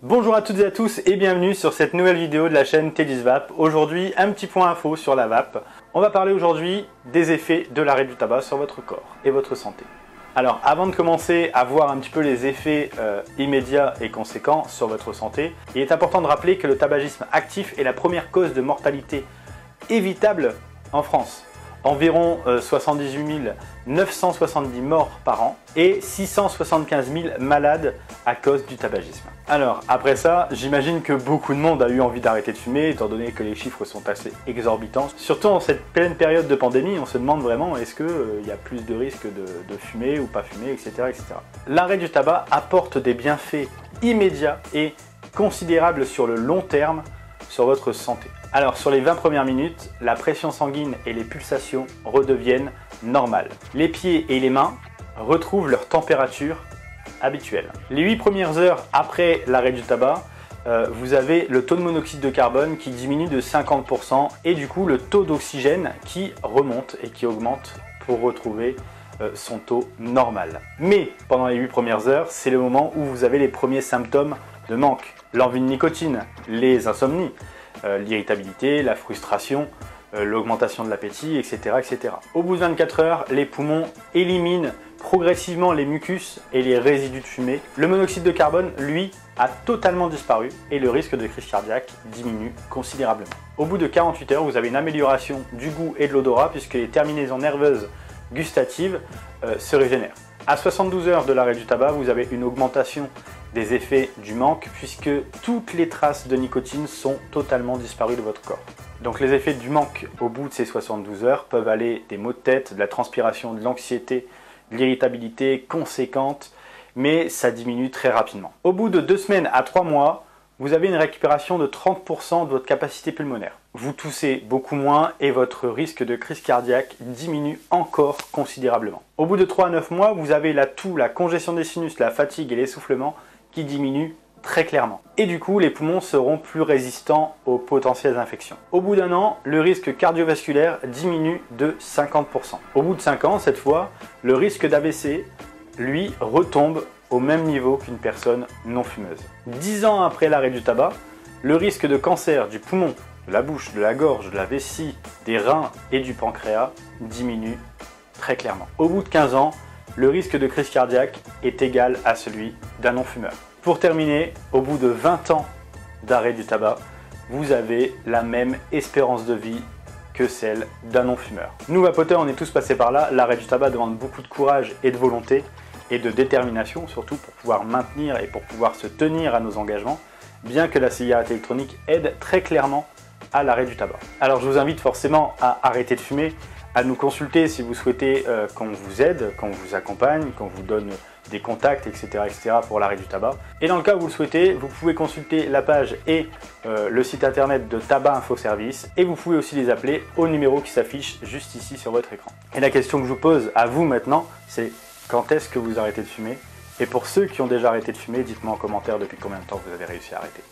Bonjour à toutes et à tous et bienvenue sur cette nouvelle vidéo de la chaîne Teddy's Vape. Aujourd'hui, un petit point info sur la vape. On va parler aujourd'hui des effets de l'arrêt du tabac sur votre corps et votre santé. Alors avant de commencer à voir un petit peu les effets immédiats et conséquents sur votre santé, il est important de rappeler que le tabagisme actif est la première cause de mortalité évitable en France. Environ 78 970 morts par an et 675 000 malades à cause du tabagisme. Alors après ça, j'imagine que beaucoup de monde a eu envie d'arrêter de fumer étant donné que les chiffres sont assez exorbitants. Surtout en cette pleine période de pandémie, on se demande vraiment est-ce qu'il y a plus de risques de fumer ou pas fumer, etc. etc. L'arrêt du tabac apporte des bienfaits immédiats et considérables sur le long terme sur votre santé. Alors sur les 20 premières minutes, la pression sanguine et les pulsations redeviennent normales. Les pieds et les mains retrouvent leur température habituelle. Les 8 premières heures après l'arrêt du tabac, vous avez le taux de monoxyde de carbone qui diminue de 50% et du coup le taux d'oxygène qui remonte et qui augmente pour retrouver son taux normal. Mais pendant les 8 premières heures, c'est le moment où vous avez les premiers symptômes de manque. L'envie de nicotine, les insomnies, l'irritabilité, la frustration, l'augmentation de l'appétit, etc., etc. Au bout de 24 heures, les poumons éliminent progressivement les mucus et les résidus de fumée. Le monoxyde de carbone, lui, a totalement disparu et le risque de crise cardiaque diminue considérablement. Au bout de 48 heures, vous avez une amélioration du goût et de l'odorat puisque les terminaisons nerveuses gustatives se régénèrent. À 72 heures de l'arrêt du tabac, vous avez une augmentation des effets du manque puisque toutes les traces de nicotine sont totalement disparues de votre corps. Donc les effets du manque au bout de ces 72 heures peuvent aller des maux de tête, de la transpiration, de l'anxiété, de l'irritabilité conséquente, mais ça diminue très rapidement. Au bout de 2 semaines à 3 mois, vous avez une récupération de 30% de votre capacité pulmonaire. Vous toussez beaucoup moins et votre risque de crise cardiaque diminue encore considérablement. Au bout de 3 à 9 mois, vous avez la toux, la congestion des sinus, la fatigue et l'essoufflement qui diminuent très clairement. Et du coup, les poumons seront plus résistants aux potentielles infections. Au bout d'un an, le risque cardiovasculaire diminue de 50%. Au bout de 5 ans, cette fois, le risque d'AVC, lui, retombe au même niveau qu'une personne non fumeuse. 10 ans après l'arrêt du tabac, le risque de cancer du poumon, de la bouche, de la gorge, de la vessie, des reins et du pancréas diminue très clairement. Au bout de 15 ans, le risque de crise cardiaque est égal à celui d'un non-fumeur. Pour terminer, au bout de 20 ans d'arrêt du tabac, vous avez la même espérance de vie que celle d'un non-fumeur. Nous vapoteurs, on est tous passés par là. L'arrêt du tabac demande beaucoup de courage et de volonté et de détermination, surtout pour pouvoir maintenir et pour pouvoir se tenir à nos engagements, bien que la cigarette électronique aide très clairement à l'arrêt du tabac. Alors je vous invite forcément à arrêter de fumer, à nous consulter si vous souhaitez qu'on vous aide, qu'on vous accompagne, qu'on vous donne des contacts, etc., etc. pour l'arrêt du tabac. Et dans le cas où vous le souhaitez, vous pouvez consulter la page et le site internet de Tabac Info Service et vous pouvez aussi les appeler au numéro qui s'affiche juste ici sur votre écran. Et la question que je vous pose à vous maintenant, c'est quand est-ce que vous arrêtez de fumer? Et pour ceux qui ont déjà arrêté de fumer, dites-moi en commentaire depuis combien de temps vous avez réussi à arrêter.